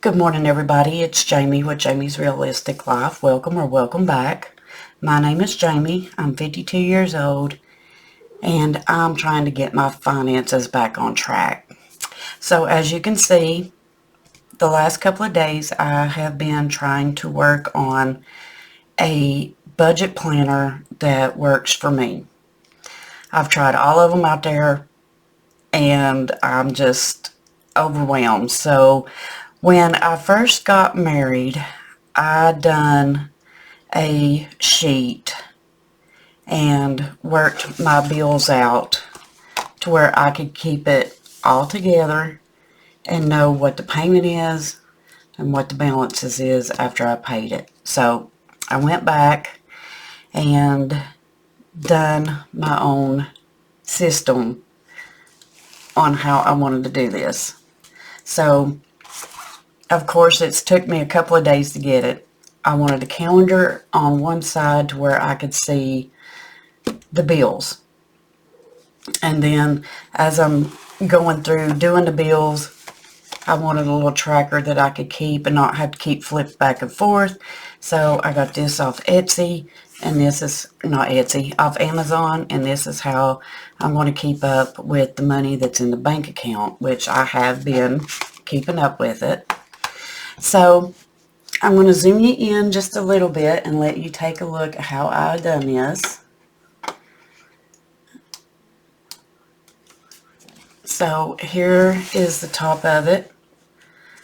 Good morning, everybody. It's Jamie with Jamie's Realistic Life. Welcome or welcome back. My name is Jamie. I'm 52 years old, and I'm trying to get my finances back on track. So as you can see, the last couple of days I have been trying to work on a budget planner that works for me. I've tried all of them out there, and I'm just overwhelmed. So when I first got married, I done a sheet and worked my bills out to where I could keep it all together and know what the payment is and what the balances is after I paid it. So I went back and done my own system on how I wanted to do this. So of course, it's took me a couple of days to get it. I wanted a calendar on one side to where I could see the bills. And then as I'm going through doing the bills, I wanted a little tracker that I could keep and not have to keep flipped back and forth. So I got this off Etsy, and this is, not Etsy, off Amazon, and this is how I'm going to keep up with the money that's in the bank account, which I have been keeping up with it. So I'm going to zoom you in just a little bit and let you take a look at how I've done this. So here is the top of it.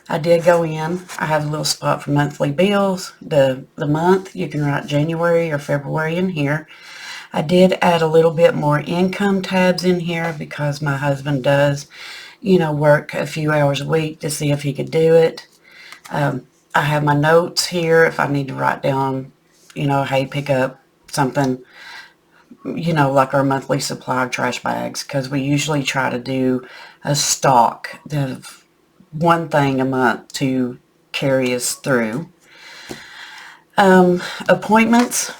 I did go in. I have a little spot for monthly bills. The month, you can write January or February in here. I did add a little bit more income tabs in here because my husband does, work a few hours a week to see if he could do it. I have my notes here if I need to write down, hey, pick up something, like our monthly supply of trash bags, because we usually try to do a stock of one thing a month to carry us through. Appointments,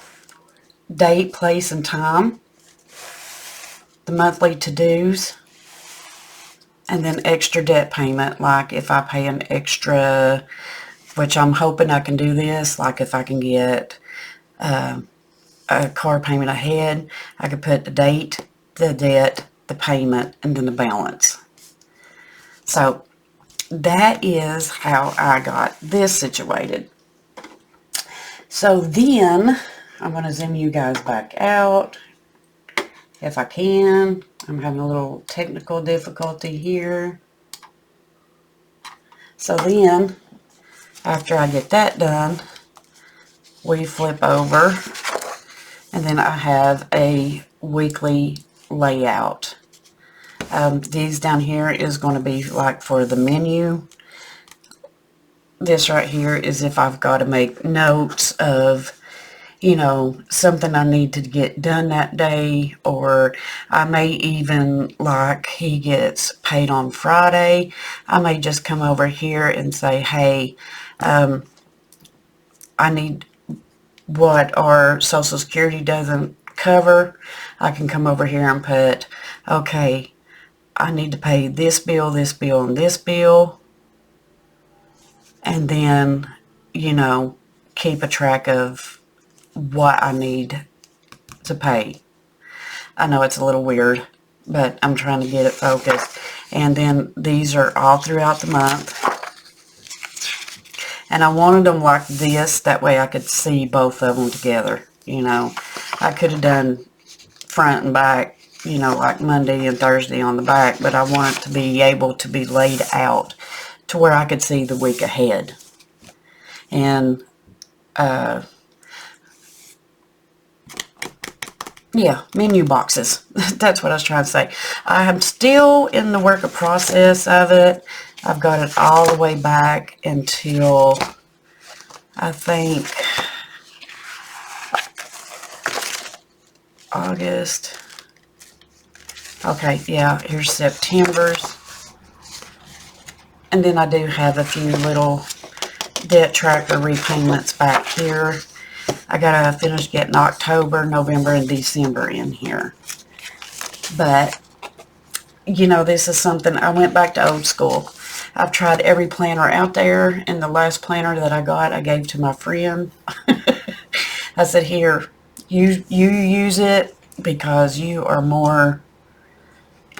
date, place, and time, the monthly to-dos, and then extra debt payment, like if I pay an extra, which I'm hoping I can do this, like if I can get a car payment ahead, I could put the date, the debt, the payment, and then the balance. So that is how I got this situated. So then I'm going to zoom you guys back out if I can. I'm having a little technical difficulty here. So then, after I get that done, we flip over, and then I have a weekly layout. These down here is going to be like for the menu. This right here is if I've got to make notes of something I need to get done that day, or I may even, like he gets paid on Friday, I may just come over here and say, hey, I need what our Social Security doesn't cover. I can come over here and put, okay, I need to pay this bill, and this bill, and then, keep a track of what I need to pay. I know it's a little weird, but I'm trying to get it focused. And then these are all throughout the month. And I wanted them like this, that way I could see both of them together. I could have done front and back, like Monday and Thursday on the back, but I want it to be able to be laid out to where I could see the week ahead. And yeah, menu boxes. That's what I was trying to say. I am still in the work of process of it. I've got it all the way back until, I think, August. Okay, yeah, here's September's. And then I do have a few little debt tracker repayments back here. I gotta finish getting October, November, and December in here. But, this is something, I went back to old school. I've tried every planner out there, and the last planner that I got, I gave to my friend. I said, here, you use it because you are more,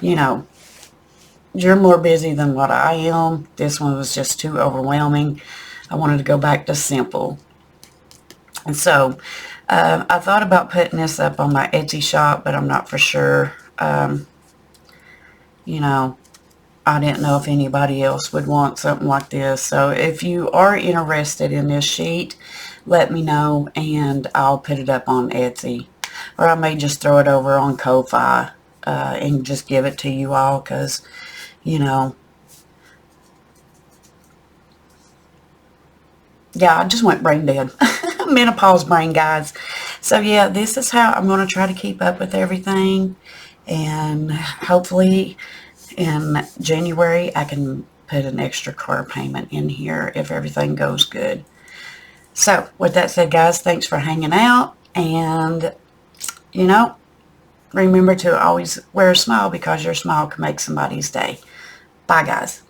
you know, you're more busy than what I am. This one was just too overwhelming. I wanted to go back to simple. And so I thought about putting this up on my Etsy shop, but I'm not for sure. You know, I didn't know if anybody else would want something like this. So if you are interested in this sheet, let me know and I'll put it up on Etsy. Or I may just throw it over on Ko-Fi and just give it to you all because, you know, yeah, I just went brain dead. Menopause brain, guys. So yeah, this is how I'm going to try to keep up with everything. And hopefully in January, I can put an extra car payment in here if everything goes good. So with that said, guys, thanks for hanging out. And, you know, remember to always wear a smile because your smile can make somebody's day. Bye, guys.